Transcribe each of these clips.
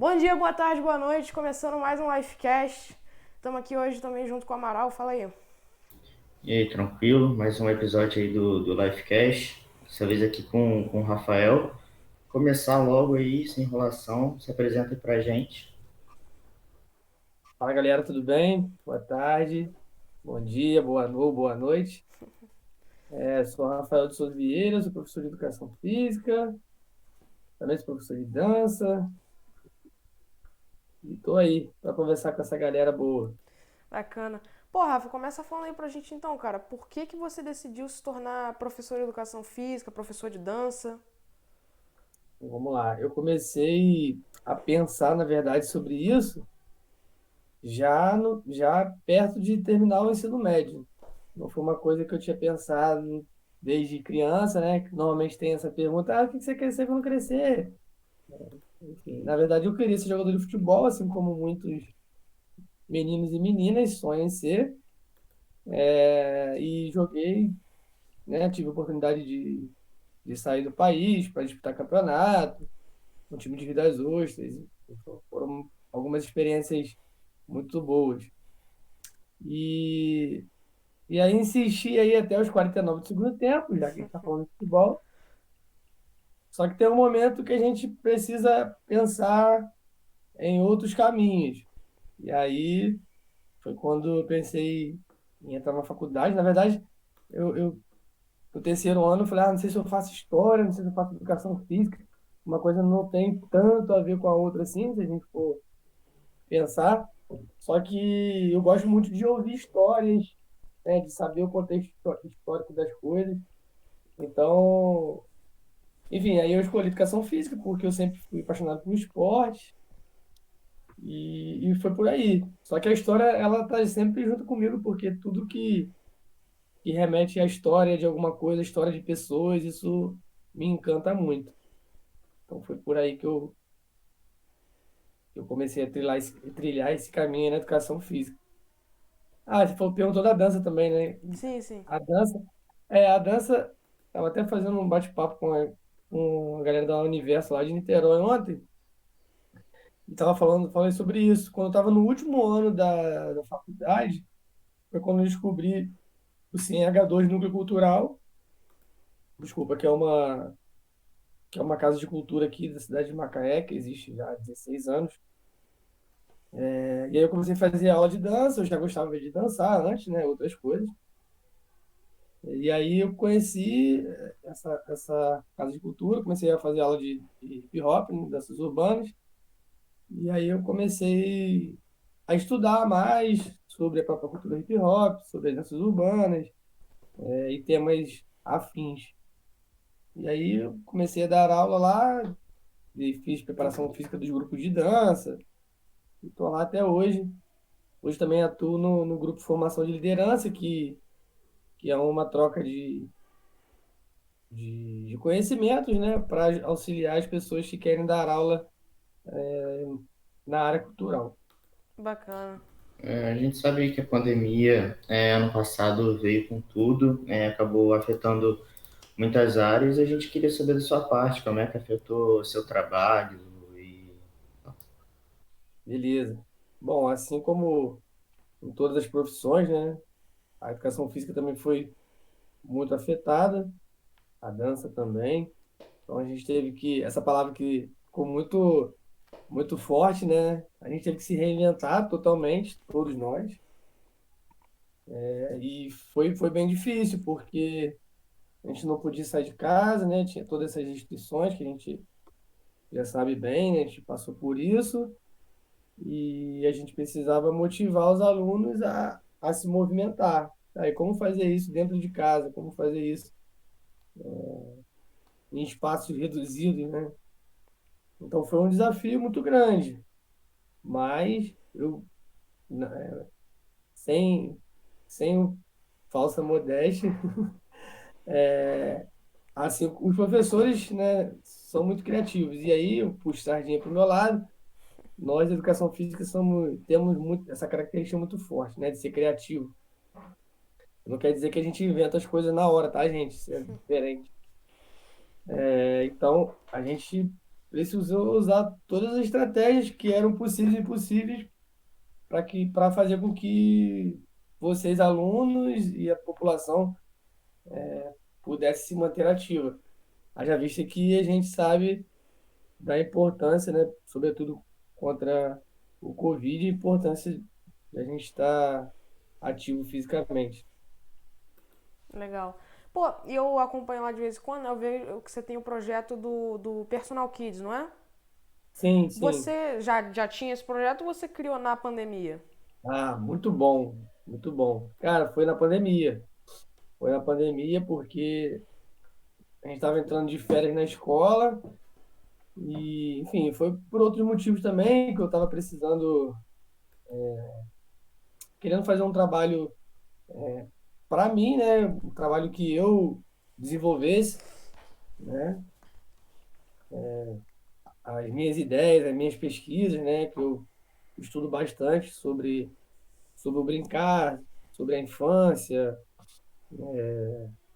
Bom dia, boa tarde, boa noite. Começando mais um Lifecast. Estamos aqui hoje também junto com o Amaral. Fala aí. E aí, tranquilo? Mais um episódio aí do Lifecast. Dessa vez aqui com o Rafael. Começar logo aí, sem enrolação. Se apresenta aí pra gente. Fala galera, tudo bem? Boa tarde, bom dia, boa noite. Sou Rafael de Souza Vieira, sou professor de Educação Física, também sou professor de dança e tô aí para conversar com essa galera boa. Bacana. Pô, Rafa, começa falando aí pra gente então, cara. Por que você decidiu se tornar professor de educação física, professor de dança? Então, vamos lá, eu comecei a pensar, na verdade, sobre isso já perto de terminar o ensino médio. Não foi uma coisa que eu tinha pensado desde criança, né? Que normalmente tem essa pergunta, o que você quer ser quando crescer? Enfim, na verdade, eu queria ser jogador de futebol, assim como muitos meninos e meninas sonham em ser. E joguei, né? Tive a oportunidade de sair do país para disputar campeonato, um time de Rio das Ostras. Foram algumas experiências muito boas. E, e aí insisti aí até os 49 do segundo tempo, já que a gente está falando de futebol. Só que tem um momento que a gente precisa pensar em outros caminhos. E aí foi quando eu pensei em entrar na faculdade. Na verdade, eu no terceiro ano, eu falei, não sei se eu faço história, não sei se eu faço educação física. Uma coisa não tem tanto a ver com a outra assim, se a gente for pensar. Só que eu gosto muito de ouvir histórias, né, de saber o contexto histórico das coisas. Então, enfim, aí eu escolhi educação física porque eu sempre fui apaixonado por esporte e foi por aí. Só que a história, ela tá sempre junto comigo, porque tudo que remete à história de alguma coisa, história de pessoas, isso me encanta muito. Então foi por aí que eu comecei a trilhar esse caminho na educação física. Perguntou da dança também, né? Sim, sim. A dança, a dança, estava até fazendo um bate-papo com a galera da Universo lá de Niterói ontem, e estava falando sobre isso. Quando eu estava no último ano da faculdade, foi quando eu descobri o CNH2 Núcleo Cultural, desculpa, que é uma casa de cultura aqui da cidade de Macaé, que existe já há 16 anos. E aí eu comecei a fazer aula de dança, eu já gostava de dançar antes, né, outras coisas. E aí eu conheci essa casa de cultura, comecei a fazer aula de hip hop, né, danças urbanas, e aí eu comecei a estudar mais sobre a própria cultura hip hop, sobre as danças urbanas, e temas afins. E aí eu comecei a dar aula lá, e fiz preparação física dos grupos de dança, e estou lá até hoje. Hoje também atuo no grupo de formação de liderança, que é uma troca de conhecimentos, né, para auxiliar as pessoas que querem dar aula na área cultural. Bacana. A gente sabe que a pandemia, ano passado, veio com tudo, acabou afetando muitas áreas. A gente queria saber da sua parte, como é que afetou o seu trabalho e... Beleza. Bom, assim como em todas as profissões, né, a educação física também foi muito afetada, a dança também. Então a gente teve que, essa palavra que ficou muito forte, né? A gente teve que se reinventar totalmente, todos nós. E foi bem difícil, porque a gente não podia sair de casa, né? Tinha todas essas restrições que a gente já sabe bem, né? A gente passou por isso e a gente precisava motivar os alunos a se movimentar. Aí, como fazer isso dentro de casa? Como fazer isso em espaços reduzidos, né? Então, foi um desafio muito grande, mas eu, na- sem, sem falsa modéstia, assim, os professores, né, são muito criativos. E aí, eu puxo sardinha para o meu lado. Nós, da educação física, temos muito essa característica muito forte, né, de ser criativo. Não quer dizer que a gente inventa as coisas na hora, tá, gente? Isso é diferente. Então, a gente precisou usar todas as estratégias que eram possíveis e impossíveis para fazer com que vocês, alunos e a população, pudesse se manter ativa. Haja vista que a gente sabe da importância, né, sobretudo contra o Covid, a importância da gente estar ativo fisicamente. Legal. Pô, eu acompanho lá de vez em quando, eu vejo que você tem o projeto do Personal Kids, não é? Sim, sim. Você já tinha esse projeto ou você criou na pandemia? Ah, muito bom, muito bom. Cara, foi na pandemia. Foi na pandemia porque a gente estava entrando de férias na escola e, enfim, foi por outros motivos também que eu estava precisando, querendo fazer um trabalho para mim, né? Um trabalho que eu desenvolvesse, né? As minhas ideias, as minhas pesquisas, né? Que eu estudo bastante sobre o brincar, sobre a infância,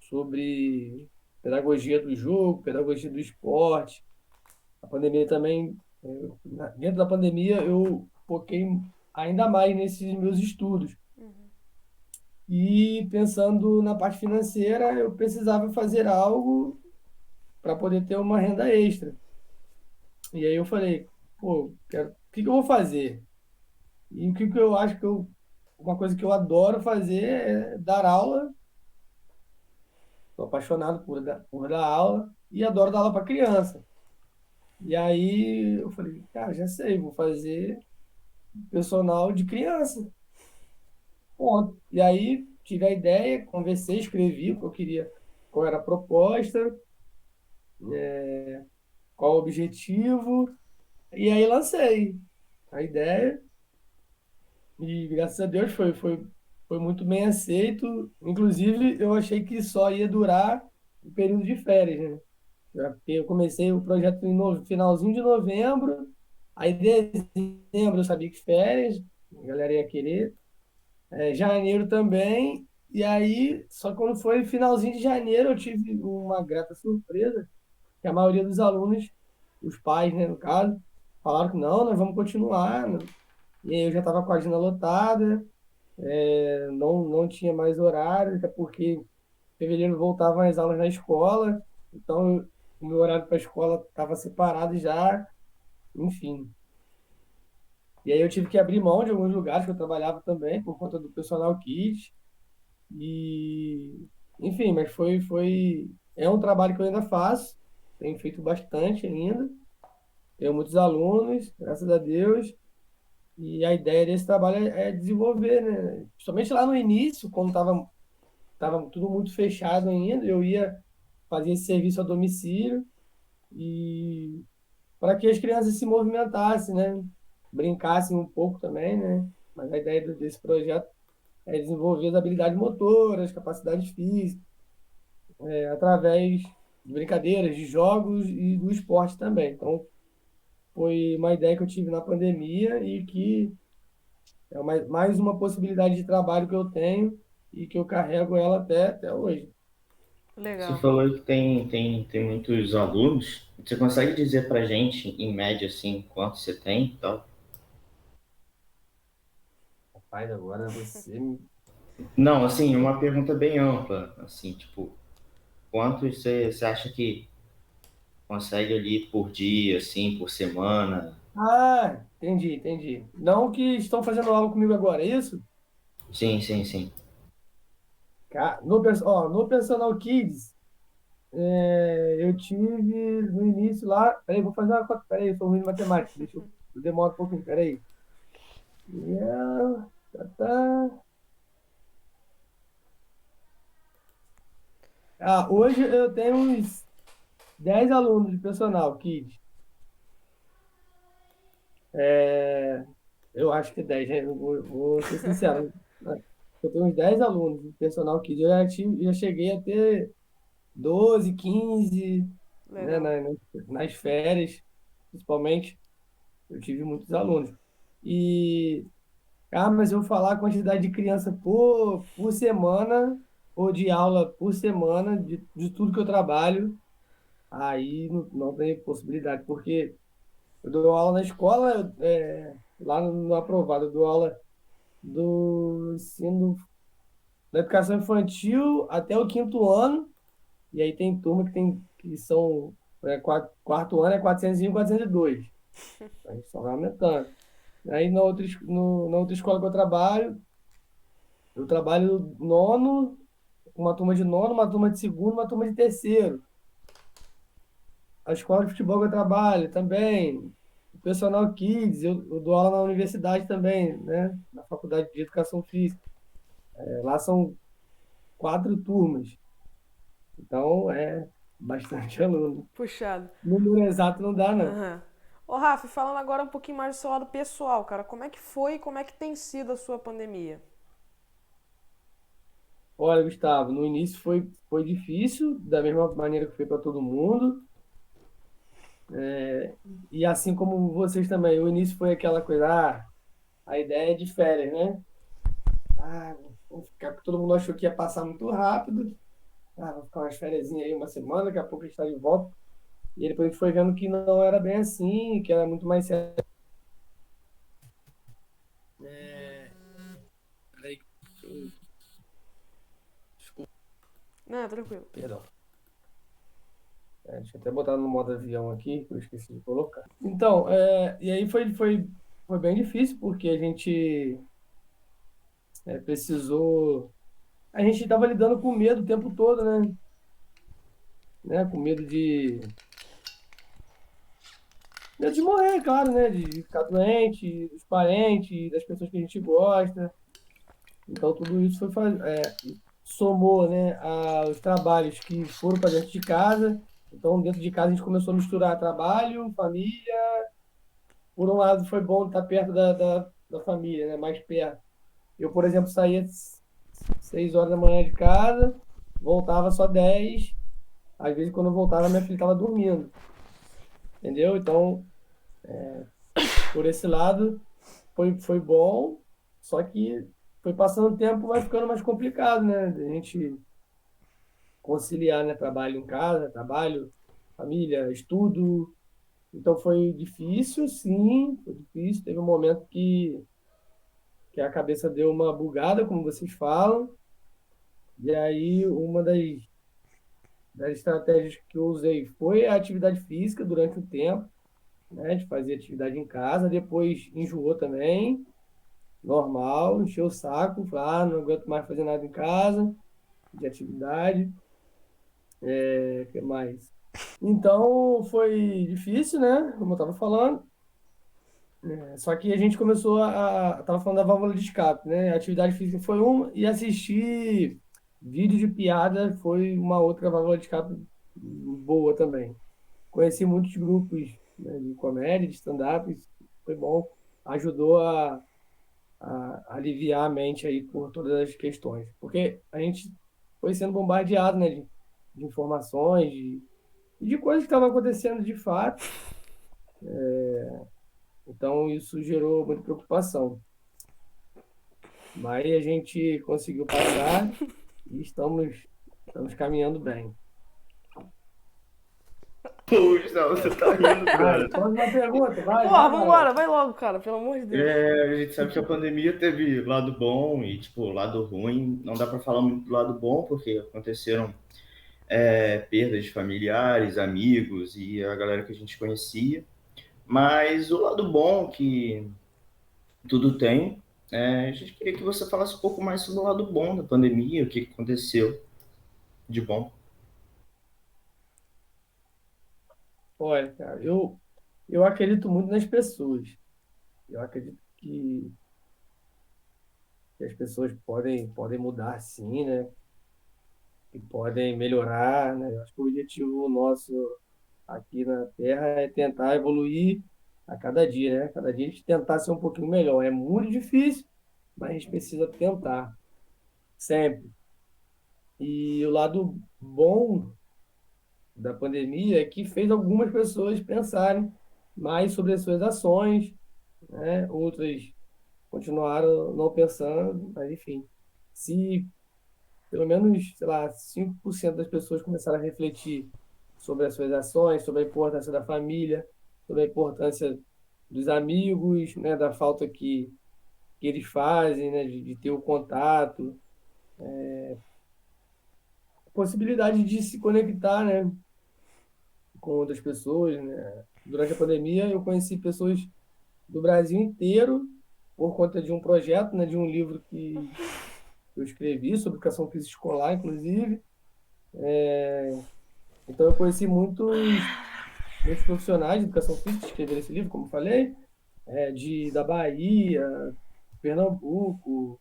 sobre pedagogia do jogo, pedagogia do esporte. A pandemia também, dentro da pandemia, eu foquei ainda mais nesses meus estudos. E pensando na parte financeira, eu precisava fazer algo para poder ter uma renda extra. E aí eu falei, pô, o que que eu vou fazer? E o que que eu acho que uma coisa que eu adoro fazer é dar aula. Sou apaixonado por dar aula e adoro dar aula para criança. E aí eu falei, cara, já sei, vou fazer personal de criança. Ponto. E aí tive a ideia, conversei, escrevi o que eu queria, qual era a proposta, qual o objetivo, e aí lancei a ideia. E graças a Deus foi muito bem aceito. Inclusive, eu achei que só ia durar o período de férias, né? Eu comecei o projeto finalzinho de novembro, aí dezembro eu sabia que férias, a galera ia querer. Janeiro também. E aí, só quando foi finalzinho de janeiro, eu tive uma grata surpresa, que a maioria dos alunos, os pais, né, no caso, falaram que não, nós vamos continuar. Né? E aí eu já estava com a agenda lotada, não tinha mais horário, até porque em fevereiro voltavam as aulas na escola, então o meu horário para a escola estava separado já, enfim. E aí eu tive que abrir mão de alguns lugares que eu trabalhava também, por conta do personal kit. E, enfim, mas é um trabalho que eu ainda faço, tenho feito bastante ainda, tenho muitos alunos, graças a Deus, e a ideia desse trabalho é desenvolver, né? Principalmente lá no início, quando tava tudo muito fechado ainda, eu ia fazer esse serviço a domicílio e para que as crianças se movimentassem, né? Brincassem um pouco também, né? Mas a ideia desse projeto é desenvolver as habilidades motoras, capacidades físicas, através de brincadeiras, de jogos e do esporte também. Então, foi uma ideia que eu tive na pandemia e que é mais uma possibilidade de trabalho que eu tenho e que eu carrego ela até hoje. Você Legal. falou que tem muitos alunos. Você consegue dizer pra gente, em média, assim, quantos você tem e tal? Rapaz, agora você. Não, assim, uma pergunta bem ampla, assim, tipo, quantos você acha que consegue ali por dia, assim, por semana? Ah, entendi, entendi. Não que estão fazendo aula comigo agora, é isso? Sim, sim, sim. No Personal Kids, eu tive no início lá. Peraí, vou fazer uma conta. Peraí, eu sou ruim de matemática. Eu demoro um pouquinho. Peraí. Tá. Hoje eu tenho uns 10 alunos de Personal Kids. É, eu acho que 10, né? Vou ser sincero. Né? Eu tenho uns 10 alunos de Personal Kids. Já cheguei a ter 12, 15, né? Legal. Nas férias, principalmente. Eu tive muitos alunos. E, mas eu vou falar a quantidade de criança por semana, ou de aula por semana, de tudo que eu trabalho. aí não tem possibilidade, porque eu dou aula na escola, lá no aprovado, eu dou aula do ensino da educação infantil até o quinto ano, e aí tem turma que são, quarto ano é 401, 402. A gente só vai aumentando. Aí na outra escola que eu trabalho nono, uma turma de nono, uma turma de segundo, uma turma de terceiro. A escola de futebol que eu trabalho também, o personal kids, eu dou aula na universidade também, né? Na faculdade de educação física. Lá são 4 turmas, então é bastante aluno. Puxado. Número exato não dá, não. Aham. Ô, Rafa, falando agora um pouquinho mais do seu lado pessoal, cara, como é que foi e como é que tem sido a sua pandemia? Olha, Gustavo, no início foi difícil, da mesma maneira que foi para todo mundo. E assim como vocês também, o início foi aquela coisa, a ideia é de férias, né? Ah, vamos ficar, todo mundo achou que ia passar muito rápido. Vou ficar umas férias aí uma semana, daqui a pouco a gente está de volta. E depois a gente foi vendo que não era bem assim, que era muito mais sério. Peraí, desculpa, Não, tranquilo. perdão. Deixa eu até botar no modo avião aqui, que eu esqueci de colocar. Então, e aí foi bem difícil, porque a gente precisou. A gente estava lidando com medo o tempo todo, né? Com medo de morrer, claro, né? De ficar doente, dos parentes, das pessoas que a gente gosta. Então, tudo isso somou, né, aos trabalhos que foram para dentro de casa. Então, dentro de casa, a gente começou a misturar trabalho, família. Por um lado, foi bom estar perto da família, né, mais perto. Eu, por exemplo, saía às 6 horas da manhã de casa, voltava só 10. Às vezes, quando eu voltava, minha filha estava dormindo, entendeu? Então, por esse lado, foi bom, só que foi passando o tempo, vai ficando mais complicado, né? A gente conciliar, né? Trabalho em casa, trabalho, família, estudo. Então foi difícil, sim, foi difícil. Teve um momento que a cabeça deu uma bugada, como vocês falam. E aí uma das estratégias que eu usei foi a atividade física durante o tempo, né? De fazer atividade em casa. Depois enjoou também, normal, encheu o saco, falei, não aguento mais fazer nada em casa, de atividade. O que mais? Então foi difícil, né? Como eu estava falando. Só que a gente começou tava falando da válvula de escape, né? A atividade física foi uma, e assistir vídeo de piada foi uma outra válvula de escape boa também. Conheci muitos grupos, né, de comédia, de stand-up, foi bom, ajudou a aliviar a mente aí por todas as questões. Porque a gente foi sendo bombardeado, né, de informações, de coisas que estavam acontecendo de fato. Então, isso gerou muita preocupação. Mas a gente conseguiu passar e estamos caminhando bem. Puxa, não, você tá rindo, Vai, cara. próxima pergunta, vai, Porra, vai, garoto. vambora, vai logo, cara, pelo amor de Deus. A gente sabe que a pandemia teve lado bom e, tipo, lado ruim. Não dá para falar muito do lado bom, porque aconteceram perdas de familiares, amigos e a galera que a gente conhecia. Mas o lado bom que tudo tem, a gente queria que você falasse um pouco mais sobre o lado bom da pandemia, o que aconteceu de bom. Olha, cara, eu acredito muito nas pessoas. Eu acredito que as pessoas podem mudar sim, né? Que podem melhorar, né? Eu acho que o objetivo nosso aqui na Terra é tentar evoluir a cada dia, né? Cada dia a gente tentar ser um pouquinho melhor. É muito difícil, mas a gente precisa tentar, sempre. E o lado bom da pandemia é que fez algumas pessoas pensarem mais sobre as suas ações, né? Outras continuaram não pensando, mas enfim. Se pelo menos, sei lá, 5% das pessoas começaram a refletir sobre as suas ações, sobre a importância da família, sobre a importância dos amigos, né, da falta que eles fazem, né, de ter o contato, possibilidade de se conectar, né, com outras pessoas, né. Durante a pandemia, eu conheci pessoas do Brasil inteiro por conta de um projeto, né, de um livro que eu escrevi sobre educação física escolar, inclusive. Então, eu conheci muitos profissionais de educação física que escreveram esse livro, como eu falei, da Bahia, Pernambuco,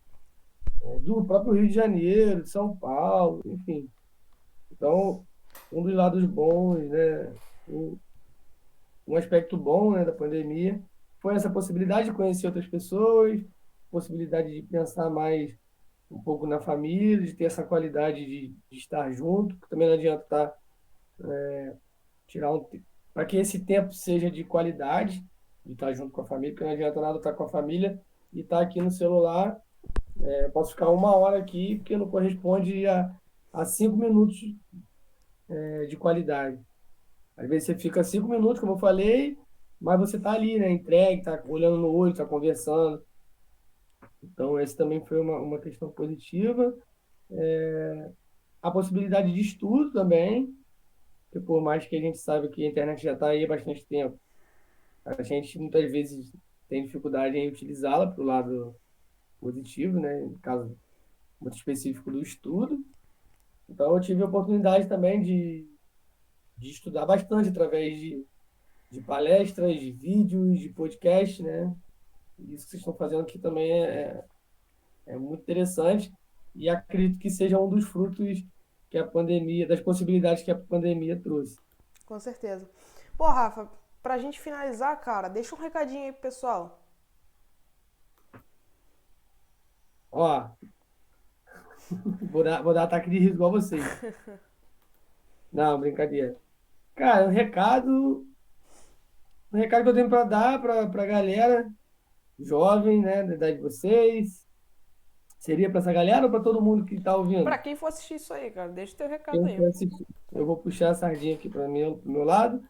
do próprio Rio de Janeiro, de São Paulo, enfim. Então, um dos lados bons, né, um aspecto bom, né, da pandemia foi essa possibilidade de conhecer outras pessoas, possibilidade de pensar mais um pouco na família, de ter essa qualidade de estar junto, porque também não adianta tirar para que esse tempo seja de qualidade, de estar junto com a família, porque não adianta nada estar com a família e estar aqui no celular. Eu posso ficar 1 hora aqui, porque não corresponde a 5 minutos de qualidade. Às vezes você fica 5 minutos, como eu falei, mas você está ali, né? Entregue, está olhando no olho, está conversando. Então, esse também foi uma questão positiva. A possibilidade de estudo também, que por mais que a gente saiba que a internet já está aí há bastante tempo, a gente muitas vezes tem dificuldade em utilizá-la para o lado positivo, né? No caso muito específico do estudo. Então, eu tive a oportunidade também de estudar bastante através de palestras, de vídeos, de podcast, né? Isso que vocês estão fazendo aqui também é muito interessante e acredito que seja um dos frutos que a pandemia, das possibilidades que a pandemia trouxe. Com certeza. Pô, Rafa, pra gente finalizar, cara, deixa um recadinho aí pro pessoal. Ó, vou dar ataque de riso igual vocês. Não, brincadeira. Cara, um recado que eu tenho para dar para a galera jovem, né, da idade de vocês, seria para essa galera ou para todo mundo que está Pra ouvindo? quem for assistir isso aí, cara, deixa teu recado Quem aí. for assistir. Eu vou puxar a sardinha aqui para mim, pro meu lado.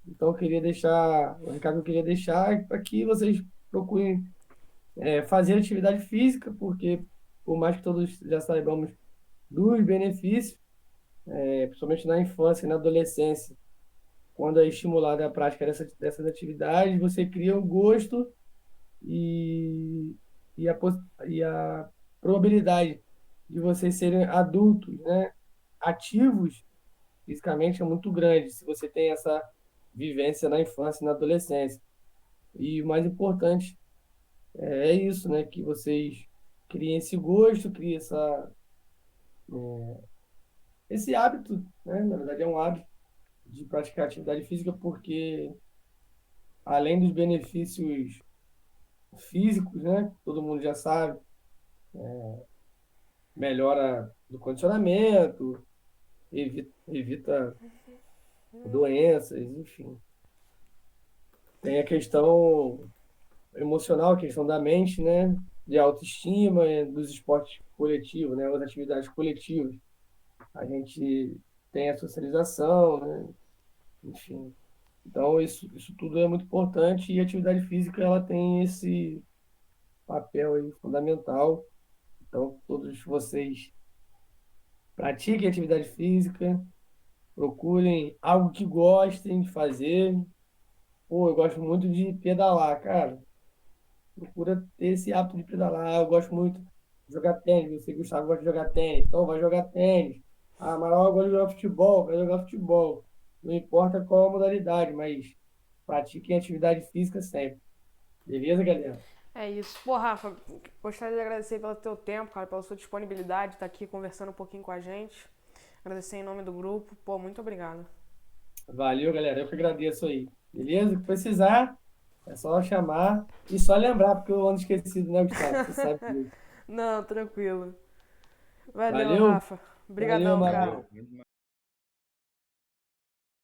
Então, eu queria deixar, o recado que eu queria deixar é para que vocês procurem fazer atividade física, porque por mais que todos já saibamos dos benefícios, principalmente na infância e na adolescência, quando é estimulada a prática dessas atividades, você cria um gosto e, e a probabilidade de vocês serem adultos, né, ativos fisicamente é muito grande, se você tem essa vivência na infância e na adolescência. E o mais importante é isso, né, que vocês criem esse gosto, criem esse hábito, né, na verdade é um hábito de praticar atividade física, porque além dos benefícios físicos, né, que todo mundo já sabe, melhora do condicionamento, evita doenças, enfim. Tem a questão emocional, a questão da mente, né, de autoestima, dos esportes coletivos, né, as atividades coletivas. A gente tem a socialização, né, enfim. Então, isso tudo é muito importante e a atividade física ela tem esse papel aí fundamental. Então, todos vocês pratiquem atividade física, procurem algo que gostem de fazer. Pô, eu gosto muito de pedalar, cara. Procura ter esse hábito de pedalar. Eu gosto muito de jogar tênis. Você, Gustavo, gosta de jogar tênis. Então, vai jogar tênis. Ah, Amaral gosta de jogar futebol. Vai jogar futebol. Não importa qual a modalidade, mas pratiquem atividade física sempre. Beleza, galera? É isso. Pô, Rafa, gostaria de agradecer pelo teu tempo, cara, pela sua disponibilidade de estar aqui conversando um pouquinho com a gente. Agradecer em nome do grupo. Pô, muito obrigado. Valeu, galera. Eu que agradeço aí. Beleza? Se precisar, é só chamar e só lembrar, porque eu ando esquecido, né, Gustavo? Você sabe disso. Não, tranquilo. Valeu, Valeu? Rafa. Valeu, Obrigadão, cara. Amaral. Valeu.